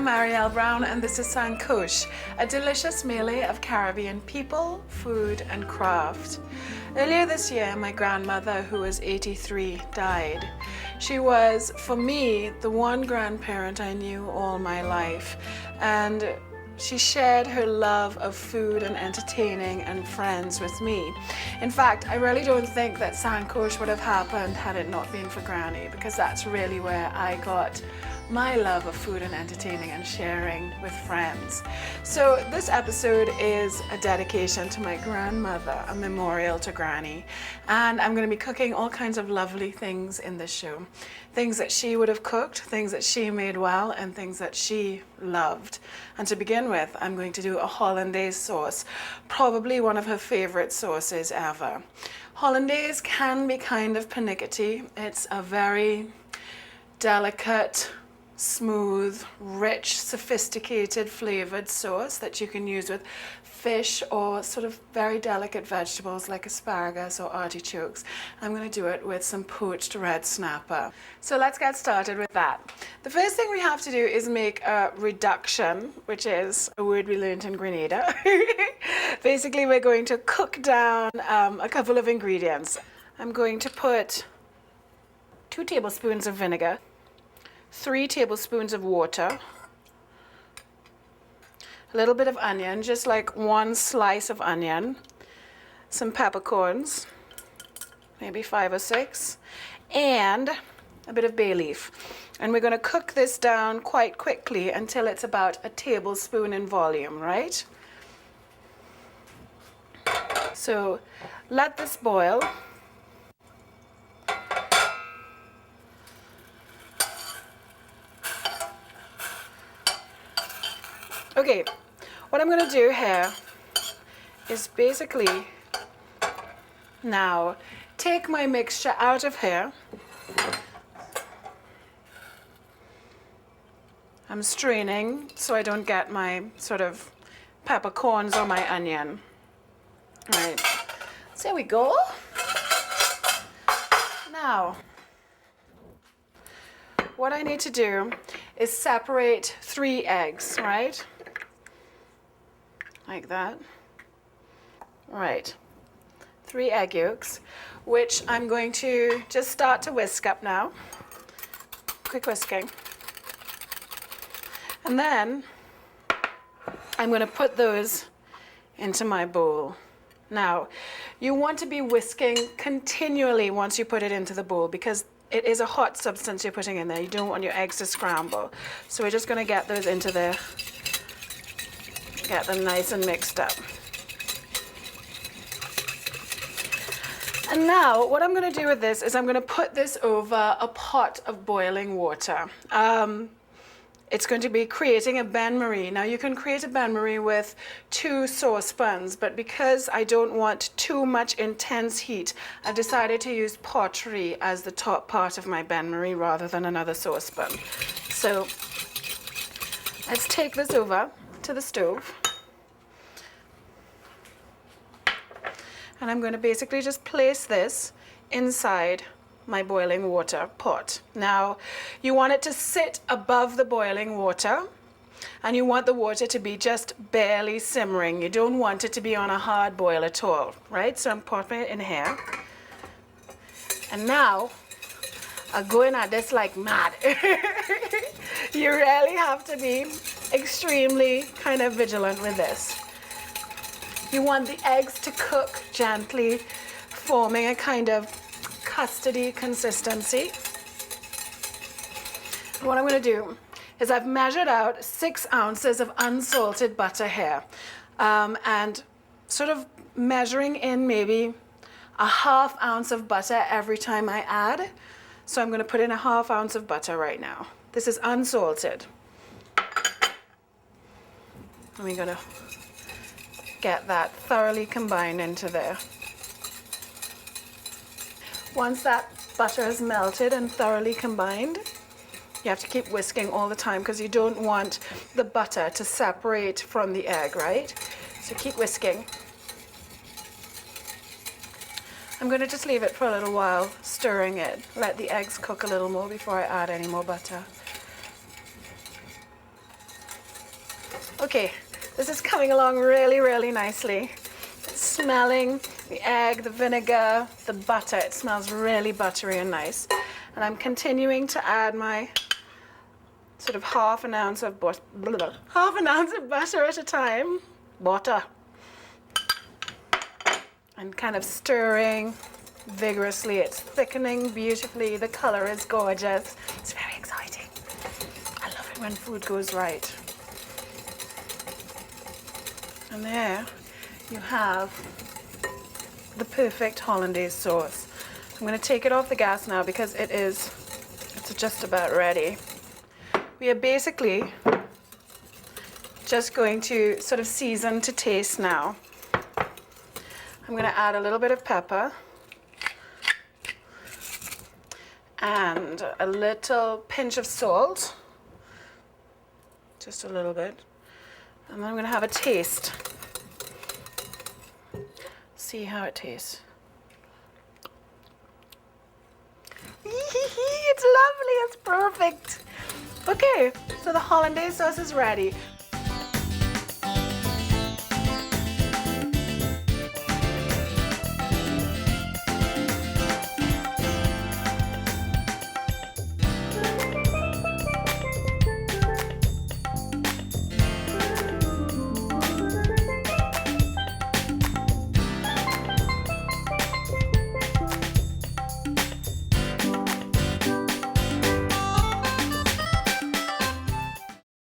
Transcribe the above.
I'm Mariel Brown and this is Sancoche, a delicious melee of Caribbean people, food and craft. Earlier this year, my grandmother, who was 83, died. She was, for me, the one grandparent I knew all my life, and she shared her love of food and entertaining and friends with me. In fact, I really don't think that Sancoche would have happened had it not been for Granny, because that's really where I got my love of food and entertaining and sharing with friends. So this episode is a dedication to my grandmother, a memorial to Granny. And I'm going to be cooking all kinds of lovely things in this show. Things that she would have cooked, things that she made well, and things that she loved. And to begin with, I'm going to do a Hollandaise sauce, probably one of her favorite sauces ever. Hollandaise can be kind of pernickety. It's a very delicate, smooth, rich, sophisticated flavored sauce that you can use with fish or sort of very delicate vegetables like asparagus or artichokes. I'm going to do it with some poached red snapper. So let's get started with that. The first thing we have to do is make a reduction, which is a word we learned in Grenada. Basically, we're going to cook down a couple of ingredients. I'm going to put 2 tablespoons of vinegar, 3 tablespoons of water, a little bit of onion, just like 1 slice of onion, some peppercorns, maybe 5 or 6, and a bit of bay leaf. And we're going to cook this down quite quickly until it's about a tablespoon in volume, right? So let this boil. Okay, what I'm going to do here is basically now take my mixture out of here. I'm straining so I don't get my sort of peppercorns or my onion. Right, so there we go. Now, what I need to do is separate 3 eggs, right? Like that. Right, 3 egg yolks, which I'm going to just start to whisk up now. Quick whisking. And then I'm going to put those into my bowl. Now, you want to be whisking continually once you put it into the bowl because it is a hot substance you're putting in there. You don't want your eggs to scramble. So we're just going to get those into there. Get them nice and mixed up. And now what I'm going to do with this is I'm going to put this over a pot of boiling water. It's going to be creating a bain-marie. Now you can create a bain-marie with 2 saucepans, but because I don't want too much intense heat, I've decided to use pottery as the top part of my bain-marie rather than another saucepan. So let's take this over to the stove. And I'm going to basically just place this inside my boiling water pot. Now, you want it to sit above the boiling water, and you want the water to be just barely simmering. You don't want it to be on a hard boil at all, right? So I'm popping it in here. And now, I'm going at this like mad. You really have to be extremely kind of vigilant with this. You want the eggs to cook gently, forming a kind of custardy consistency. What I'm going to do is I've measured out 6 ounces of unsalted butter here, and sort of measuring in maybe a ½ ounce of butter every time I add. So I'm going to put in a ½ ounce of butter right now. This is unsalted. And we're going to get that thoroughly combined into there. Once that butter is melted and thoroughly combined, you have to keep whisking all the time because you don't want the butter to separate from the egg, right? So keep whisking. I'm going to just leave it for a little while, stirring it. Let the eggs cook a little more before I add any more butter. Okay, this is coming along really, really nicely. It's smelling the egg, the vinegar, the butter. It smells really buttery and nice. And I'm continuing to add my sort of half an ounce of butter at a time. Butter. And kind of stirring vigorously. It's thickening beautifully. The color is gorgeous. It's very exciting. I love it when food goes right. And there you have the perfect hollandaise sauce. I'm going to take it off the gas now because it's just about ready. We are basically just going to sort of season to taste now. I'm going to add a little bit of pepper and a little pinch of salt, just a little bit. And then I'm going to have a taste. See how it tastes. It's lovely, it's perfect. Okay, so the hollandaise sauce is ready.